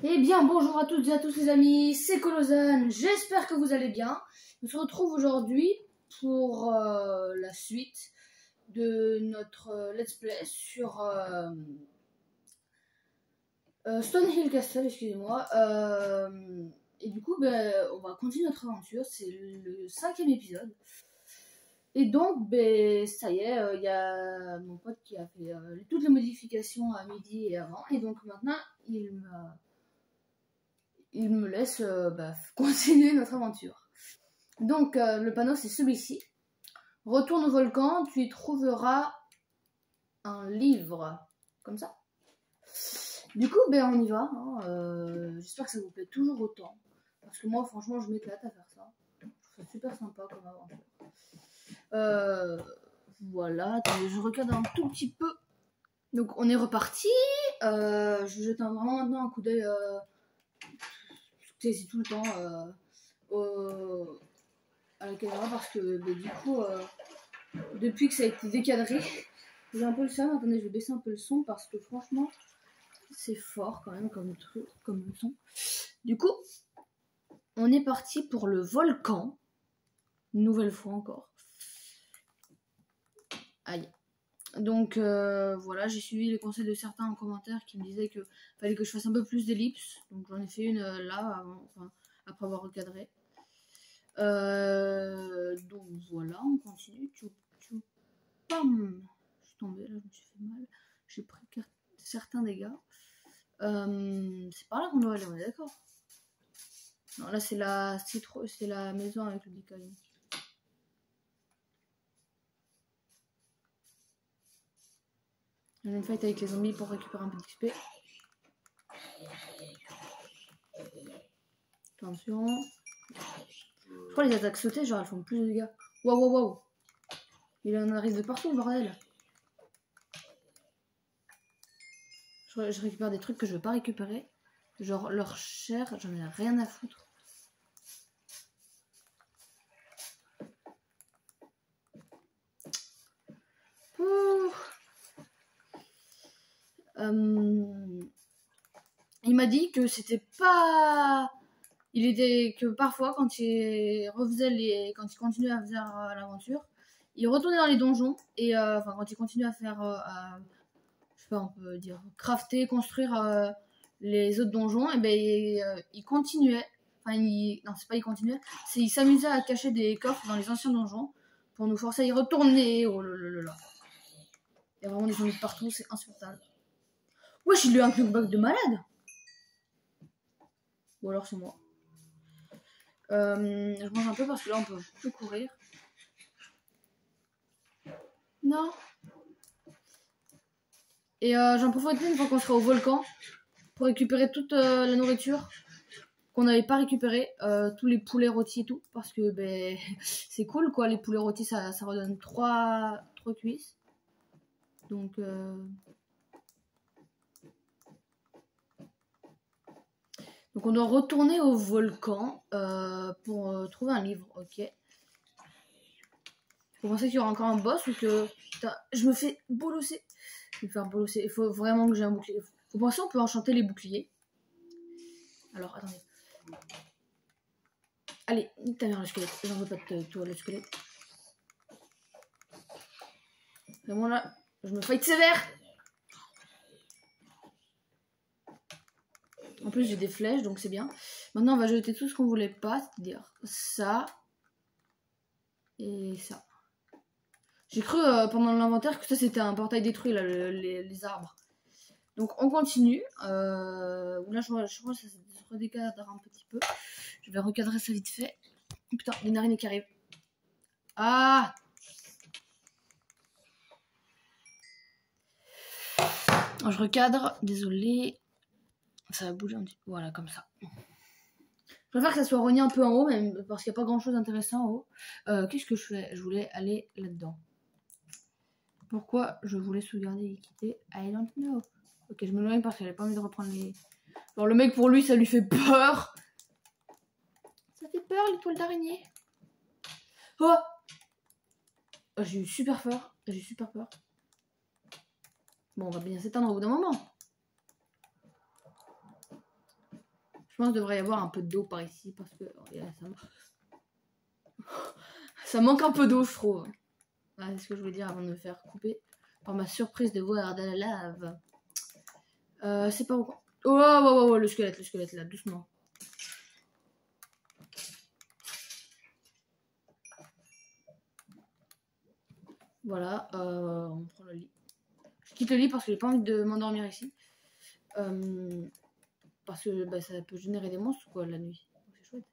Eh bien, bonjour à toutes et à tous les amis, c'est Colosane, j'espère que vous allez bien. On se retrouve aujourd'hui pour la suite de notre let's play sur Stonehill Castle, excusez-moi. Et du coup, on va continuer notre aventure, c'est le 5e épisode. Et donc, ça y est, il y a mon pote qui a fait toutes les modifications à midi et avant. Et donc maintenant, il me laisse continuer notre aventure. Donc, le panneau, c'est celui-ci. Retourne au volcan, tu y trouveras un livre. Comme ça. Du coup, on y va. Hein. J'espère que ça vous plaît toujours autant. Parce que moi, franchement, je m'éclate à faire ça. Je trouve ça super sympa comme aventure. Voilà, attendez, je regarde un tout petit peu. Donc, on est reparti. Je jette vraiment maintenant un coup d'œil c'est tout le temps à la caméra parce que du coup, depuis que ça a été décadré, j'ai un peu le seum. Attendez, je vais baisser un peu le son parce que franchement, c'est fort quand même comme truc, comme son. Du coup, on est parti pour le volcan. Une nouvelle fois encore. Aïe. Donc voilà, j'ai suivi les conseils de certains en commentaire qui me disaient que fallait que je fasse un peu plus d'ellipses. Donc j'en ai fait une là avant, après avoir recadré. Donc voilà, on continue. Pam, je suis tombée là, je me suis fait mal. J'ai pris certains dégâts. C'est par là qu'on doit aller, on est d'accord? Non, là c'est la maison avec le décalé. J'ai une fight avec les zombies pour récupérer un peu d'XP. Attention. Je crois que les attaques sautées, genre elles font plus de dégâts. Waouh, waouh, waouh. Il en arrive de partout, bordel. Je récupère des trucs que je veux pas récupérer. Genre leur chair, j'en ai rien à foutre. Il m'a dit que c'était pas... que parfois quand il quand il continuait à faire l'aventure, il retournait dans les donjons et quand il continuait à faire je sais pas, on peut dire crafter, construire les autres donjons, et il continuait. Non, c'est pas il continuait, c'est il s'amusait à cacher des coffres dans les anciens donjons pour nous forcer à y retourner. Oh là là là. Il y a vraiment des zombies de partout, c'est insupportable. Wesh, il lui a un knockback de malade. Ou alors c'est moi. Je mange un peu parce que là on peut plus courir. Non. Et j'en profite une fois qu'on sera au volcan pour récupérer toute la nourriture qu'on n'avait pas récupérée, tous les poulets rôtis et tout, parce que c'est cool quoi, les poulets rôtis ça redonne 3 cuisses. Donc on doit retourner au volcan pour trouver un livre, ok. Vous pensez qu'il y aura encore un boss ou que... Putain, je me fais bolosser. Je vais me faire bolosser. Il faut vraiment que j'ai un bouclier. Vous pensez qu'on peut enchanter les boucliers? Alors, attendez. Allez, nique ta mère le squelette. J'en veux pas de toi le squelette. Vraiment là, je me fight sévère. En plus, j'ai des flèches, donc c'est bien. Maintenant, on va jeter tout ce qu'on voulait pas, c'est-à-dire ça et ça. J'ai cru pendant l'inventaire que ça c'était un portail détruit, là, les arbres. Donc on continue. Là, je crois que ça se redécadre un petit peu. Je vais recadrer ça vite fait. Putain, il y a une araignée qui arrive. Ah! Je recadre, désolé. Ça va bouger un petit peu. Voilà, comme ça. Je préfère que ça soit rogné un peu en haut, même parce qu'il n'y a pas grand chose d'intéressant en haut. Qu'est-ce que je fais? Je voulais aller là-dedans. Pourquoi je voulais sauvegarder et quitter? I don't know. Ok, je me loigne parce qu'elle n'avait pas envie de reprendre les... Alors le mec, pour lui, ça lui fait peur. Ça fait peur, les toiles d'araignée. Oh, j'ai eu super peur. J'ai eu super peur. Bon, on va bien s'éteindre au bout d'un moment. Je pense qu'il devrait y avoir un peu d'eau par ici parce que ça manque un peu d'eau, je trouve. Ah, c'est ce que je voulais dire avant de me faire couper par ma surprise de voir de la lave. C'est pas où. Oh, le squelette là, doucement. Voilà, on prend le lit. Je quitte le lit parce que j'ai pas envie de m'endormir ici. Parce que bah, ça peut générer des monstres quoi la nuit. C'est chouette.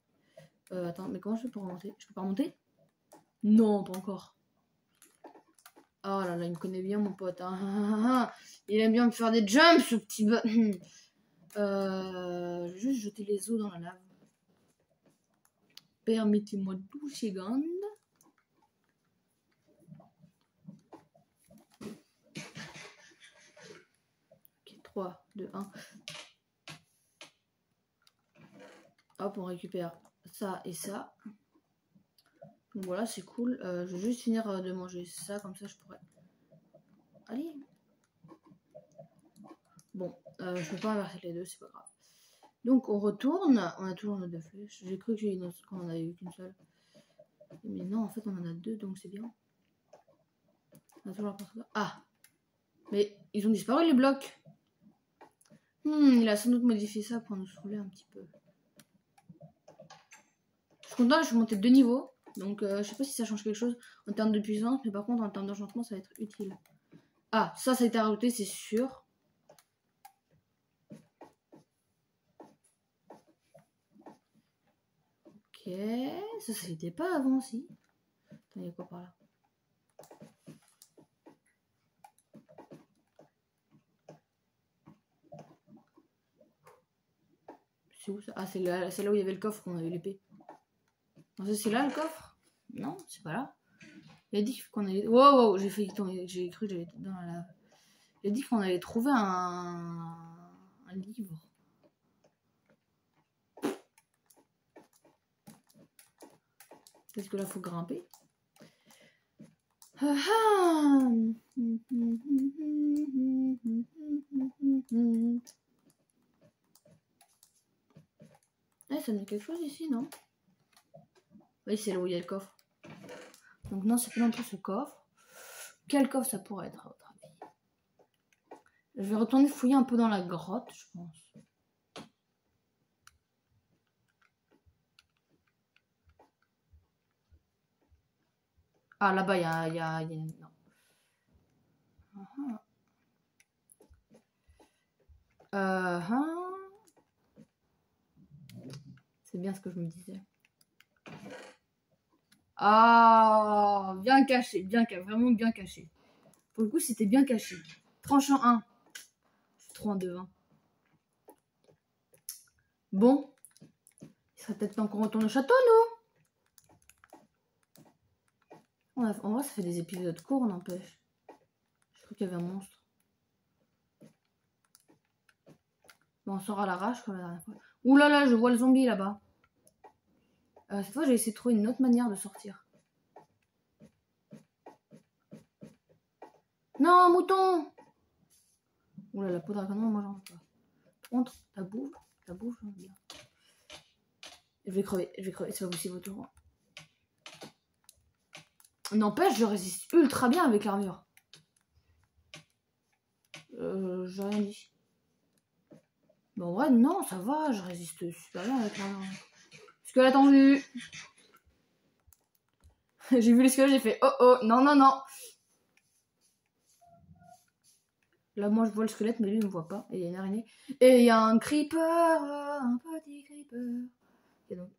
Attends, mais comment je fais pour remonter? Je peux pas remonter? Non, pas encore. Oh là là, il me connaît bien mon pote. Hein. Il aime bien me faire des jumps, ce petit je vais juste jeter les os dans la lave. Permettez-moi 12 secondes. Ok, 3, 2, 1. Hop, on récupère ça et ça. Donc voilà, c'est cool. Je vais juste finir de manger ça, comme ça je pourrais... Allez. Bon, je peux pas inverser les deux, c'est pas grave. Donc on retourne. On a toujours notre flèche. J'ai cru qu'on en avait eu qu'une seule. Mais non, en fait on en a deux, donc c'est bien. On a toujours la... Ah. Mais ils ont disparu les blocs. Il a sans doute modifié ça pour nous saouler un petit peu. Je suis content, je suis montée de 2 niveaux. Donc je sais pas si ça change quelque chose en termes de puissance. Mais par contre en termes d'enchantement ça va être utile. Ah, ça a été rajouté, c'est sûr. Ok, ça n'était pas avant aussi. Attends, il y a quoi par là? C'est où ça? Ah, c'est là où il y avait le coffre qu'on avait l'épée. C'est là le coffre? Non, c'est pas là. Il a dit qu'on allait... Wow, j'ai cru que j'allais dans la lave. Il a dit qu'on allait trouver un livre. Peut-être que là, faut grimper. Ça me dit quelque chose ici, non? Oui, c'est là où il y a le coffre. Donc non, c'est pas non plus ce coffre. Quel coffre ça pourrait être à votre avis? Je vais retourner fouiller un peu dans la grotte, je pense. Ah, là-bas, il y a... Non. C'est bien ce que je me disais. Ah, bien caché, vraiment bien caché. Pour le coup, c'était bien caché. Tranchant 1. Je suis trop en devin. Bon. Il serait peut-être temps qu'on retourne au château, nous. En vrai, ça fait des épisodes courts, n'empêche. Je crois qu'il y avait un monstre. Bon, on sort à l'arrache comme la dernière fois. Ouh là là, je vois le zombie là-bas. Cette fois, j'ai essayé de trouver une autre manière de sortir. Non, mouton! Ouh là, la peau de dragon, moi j'en veux pas. Contre, ta bouffe, j'en veux bien. Je vais crever, c'est pas possible autour. N'empêche, je résiste ultra bien avec l'armure. J'ai rien dit. Mais en vrai, non, ça va, je résiste super bien avec l'armure. Squelette en vue. J'ai vu les squelettes, j'ai fait oh, non. Là, moi, je vois le squelette, mais lui, il me voit pas. Et il y a une araignée. Et il y a un creeper, un petit creeper. Et donc...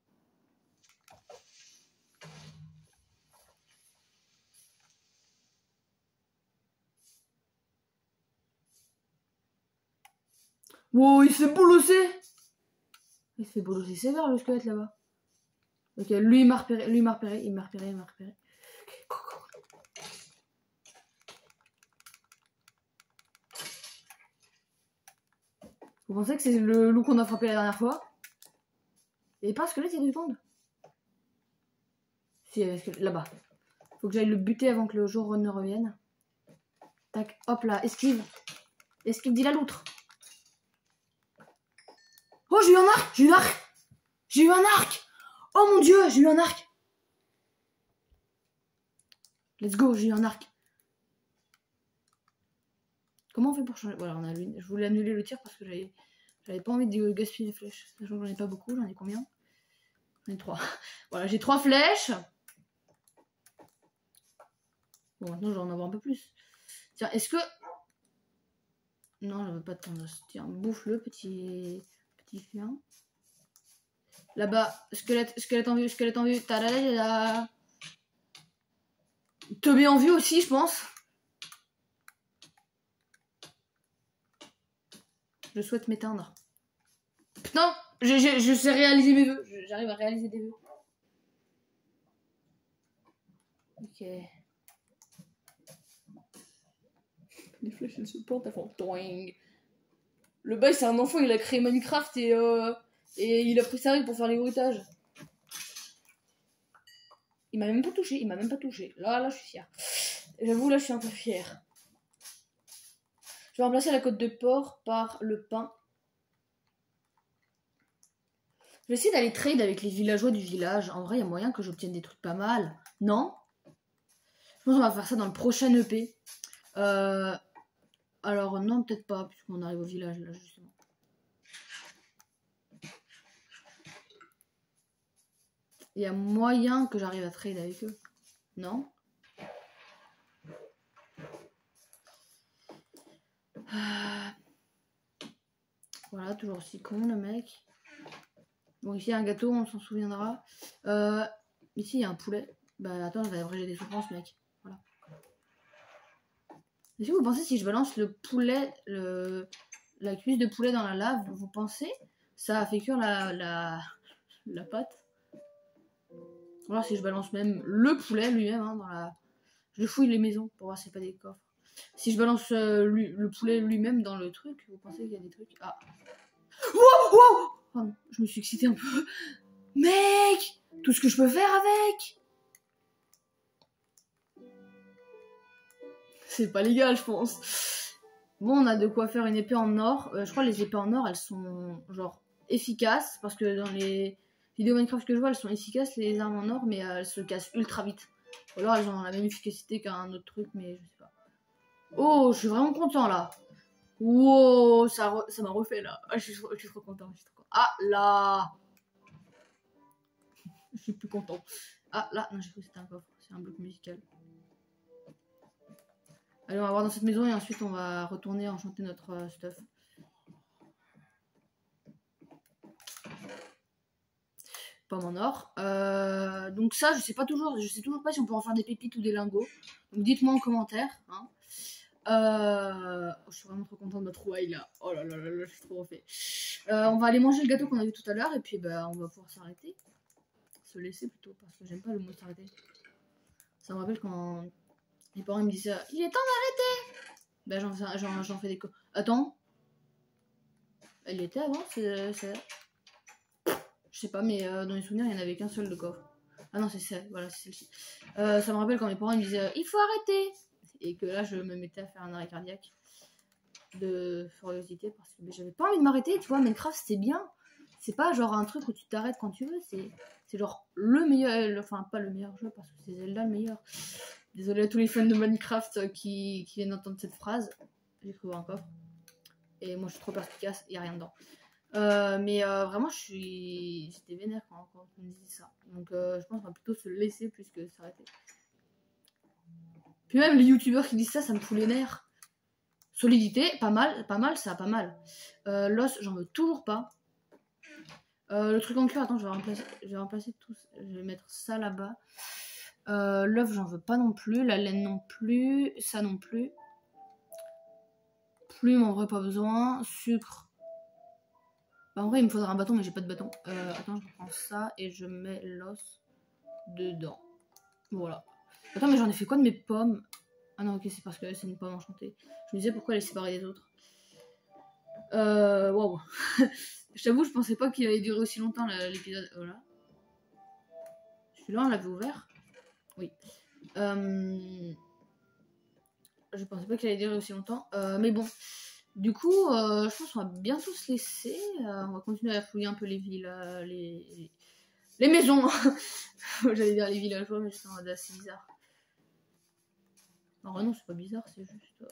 Wow, il se fait bolossé. Il se fait bolosser sévère, le squelette, là-bas. Ok, lui, il m'a repéré, il m'a repéré. Vous pensez que c'est le loup qu'on a frappé la dernière fois? Et pas un squelette, il y a 2 secondes. Si, il y avait un squelette, là-bas. Faut que j'aille le buter avant que le jour ne revienne. Tac, hop là, esquive. Esquive, dit la loutre. Oh, j'ai eu un arc. J'ai eu un arc. J'ai eu un arc. Oh mon dieu, j'ai eu un arc. Let's go, j'ai eu un arc. Comment on fait pour changer? Voilà, je voulais annuler le tir parce que j'avais pas envie de gaspiller les flèches. Sachant que j'en ai pas beaucoup, j'en ai combien? J'en ai 3. Voilà, j'ai 3 flèches. Bon, maintenant je vais en avoir un peu plus. Tiens, est-ce que... Non, je veux pas de ton os. Tiens, bouffe-le, petit chien. Là-bas, squelette en vue, squelette en vue. Tadadada. Tomé en vue aussi, je pense. Je souhaite m'éteindre. Putain, je sais réaliser mes vœux. J'arrive à réaliser des vœux. Ok. Les flèches, elles se plantent, elles font toing. Le bail, c'est un enfant, il a créé Minecraft et il a pris sa règle pour faire les bruitages. Il m'a même pas touché, il m'a même pas touché. Là, je suis fière. J'avoue, là, je suis un peu fière. Je vais remplacer la côte de porc par le pain. Je vais essayer d'aller trade avec les villageois du village. En vrai, il y a moyen que j'obtienne des trucs pas mal. Non? Je pense qu'on va faire ça dans le prochain EP. Alors, non, peut-être pas, puisqu'on arrive au village, là, justement. Il y a moyen que j'arrive à trade avec eux. Non? Voilà, toujours aussi con, le mec. Bon, ici, il y a un gâteau, on s'en souviendra. Ici, il y a un poulet. Bah, attends, je vais abréger des souffrances, mec. Voilà. Est-ce que vous pensez, si je balance le poulet, la cuisse de poulet dans la lave, vous pensez ça a fait cuire la pâte? Ou alors si je balance même le poulet lui-même hein, dans la... Je fouille les maisons pour voir s'il n'y a pas des coffres. Si je balance le poulet lui-même dans le truc, vous pensez qu'il y a des trucs? Ah. Wow, wow. Pardon, je me suis excitée un peu. Mec, tout ce que je peux faire avec. C'est pas légal, je pense. Bon, on a de quoi faire une épée en or. Je crois que les épées en or, elles sont genre efficaces. Parce que dans les vidéos Minecraft que je vois, elles sont efficaces, les armes en or, mais elles se cassent ultra vite. Ou alors elles ont la même efficacité qu'un autre truc, mais je sais pas. Oh, je suis vraiment content là. Wow, ça m'a refait là. Ah, je suis trop content. Ah là. Je suis plus content. Ah là, non, j'ai cru que c'était un coffre. C'est un bloc musical. Allez, on va voir dans cette maison et ensuite on va retourner enchanter notre stuff. Pomme en or. Donc ça, je sais toujours pas si on peut en faire des pépites ou des lingots. Donc dites-moi en commentaire. Hein. Je suis vraiment trop contente de notre why là. Oh là là là là, je suis trop refait. On va aller manger le gâteau qu'on a vu tout à l'heure et puis bah, on va pouvoir s'arrêter. Se laisser plutôt parce que j'aime pas le mot s'arrêter. Ça me rappelle quand mes parents me disaient il est temps d'arrêter. Bah j'en fais des co. Attends. Elle y était avant, c'est... Je sais pas, mais dans les souvenirs, il n'y en avait qu'un seul de coffre. Ah non, c'est ça, voilà, c'est celle-ci. Ça me rappelle quand mes parents me disaient il faut arrêter. Et que là, je me mettais à faire un arrêt cardiaque de furiosité parce que j'avais pas envie de m'arrêter, tu vois. Minecraft, c'est bien. C'est pas genre un truc où tu t'arrêtes quand tu veux, c'est genre le meilleur, enfin pas le meilleur jeu parce que c'est Zelda le meilleur. Désolé à tous les fans de Minecraft qui viennent d'entendre cette phrase. J'ai cru voir un coffre. Et moi je suis trop perspicace, il n'y a rien dedans. Mais vraiment j'étais vénère quand on me disait ça. Donc je pense qu'on va plutôt se laisser plus que s'arrêter. Puis même les youtubeurs qui disent ça, ça me fout les nerfs. Solidité, pas mal, ça, pas mal. L'os, j'en veux toujours pas. Le truc en cuir, attends, je vais remplacer tout. Je vais mettre ça là-bas. L'œuf, j'en veux pas non plus. La laine non plus. Ça non plus. Plume, en vrai, pas besoin. Sucre. Bah, en vrai, il me faudra un bâton, mais j'ai pas de bâton. Attends, je prends ça et je mets l'os dedans. Voilà. Attends, mais j'en ai fait quoi de mes pommes? Ah non, ok, c'est parce que c'est une pomme enchantée. Je me disais pourquoi les séparer des autres. Waouh. Je t'avoue, je pensais pas qu'il allait durer aussi longtemps l'épisode. Voilà. Celui-là, on l'avait ouvert. Oui. Je pensais pas qu'il allait durer aussi longtemps. Mais bon. Du coup, je pense qu'on va bientôt se laisser. On va continuer à fouiller un peu les villes, les maisons. J'allais dire les villageois, mais c'est en mode assez bizarre. En vrai, non, c'est pas bizarre, c'est juste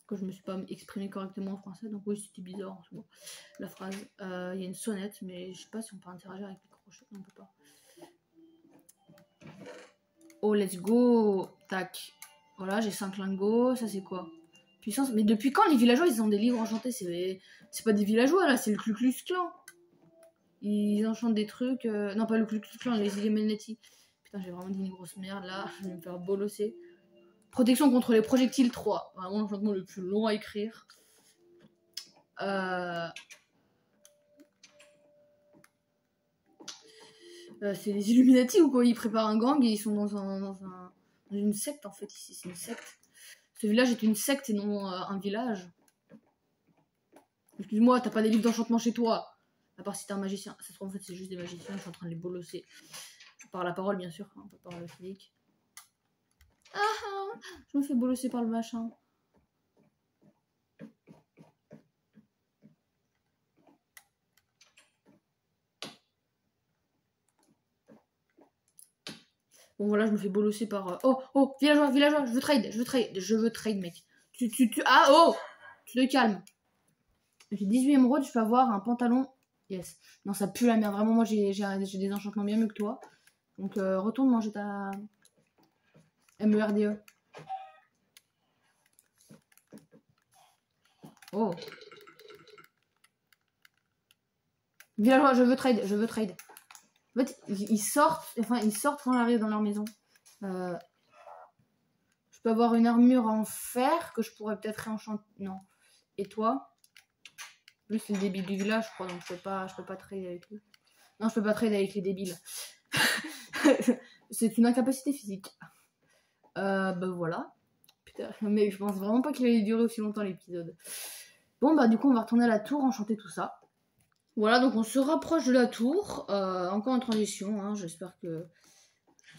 que je me suis pas exprimé correctement en français. Donc oui, c'était bizarre en soi, la phrase. Il y a une sonnette, mais je sais pas si on peut interagir avec les crochets. Non, on peut pas. Oh, let's go. Tac. Voilà, j'ai 5 lingots. Ça, c'est quoi? Puissance. Mais depuis quand les villageois, ils ont des livres enchantés? C'est pas des villageois, là, c'est le Ku Klux Klan. Ils enchantent des trucs. Non, pas le Ku Klux Klan, les Illuminati. Putain, j'ai vraiment dit une grosse merde, là. Je vais me faire bolosser. Protection contre les projectiles 3. Vraiment l'enchantement le plus long à écrire. C'est les Illuminati ou quoi? Ils préparent un gang et ils sont dans une secte en fait. Ici, c'est une secte. Ce village est une secte et non un village. Excuse-moi, t'as pas des livres d'enchantement chez toi? À part si t'es un magicien. Ça se trouve en fait, c'est juste des magiciens. Je suis en train de les bolosser. Par la parole, bien sûr, hein, pas par le physique. Ah, je me fais bolosser par le machin. Bon voilà, je me fais bolosser par... Oh, villageois, je veux trade, mec. Ah, oh, tu te calmes. J'ai 18 émeraudes, je peux avoir un pantalon. Yes. Non, ça pue la merde. Vraiment, moi, j'ai des enchantements bien mieux que toi. Donc, retourne manger ta... MERDE. Oh. Villageois, je veux trade. En fait, ils sortent quand j'arrive dans leur maison. Je peux avoir une armure en fer que je pourrais peut-être réenchanter. Non. Et toi? Lui, c'est le débile du village, je crois, donc je peux pas trade avec lui. Non, je peux pas trade avec les débiles. C'est une incapacité physique. Bah voilà. Putain, mais je pense vraiment pas qu'il allait durer aussi longtemps l'épisode. Bon, bah du coup, on va retourner à la tour, enchanter tout ça. Voilà, donc on se rapproche de la tour. Encore en transition, hein, j'espère que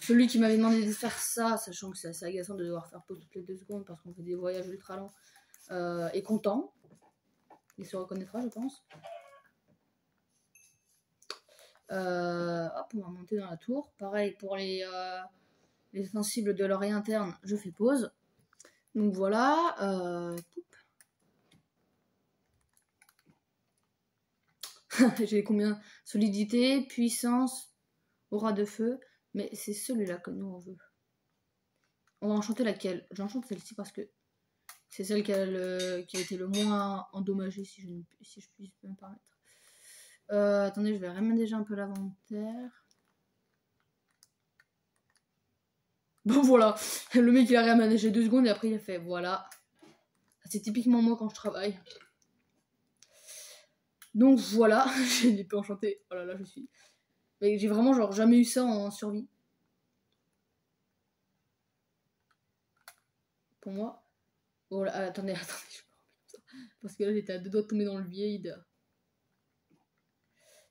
celui qui m'avait demandé de faire ça, sachant que c'est assez agaçant de devoir faire pause toutes les 2 secondes parce qu'on fait des voyages ultra longs, est content. Il se reconnaîtra, je pense. Hop, on va monter dans la tour. Pareil pour les sensibles de l'oreille interne, je fais pause. Donc voilà. J'ai combien? Solidité, puissance, aura de feu. Mais c'est celui-là que nous on veut. On va enchanter laquelle? J'enchante celle-ci parce que c'est celle qui a été le moins endommagée, si je puis me permettre. Attendez, je vais reménager un peu l'inventaire. Bon voilà, le mec il a réaménagé 2 secondes et après il a fait voilà. C'est typiquement moi quand je travaille. Donc voilà, j'ai une épée enchantée. Oh là là, je suis... Mais j'ai vraiment genre jamais eu ça en survie. Pour moi. Oh là, attendez, je me remets comme ça. Parce que là j'étais à 2 doigts de tomber dans le vide.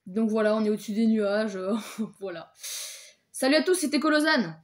Donc voilà, on est au-dessus des nuages. Voilà. Salut à tous, c'était Colosane.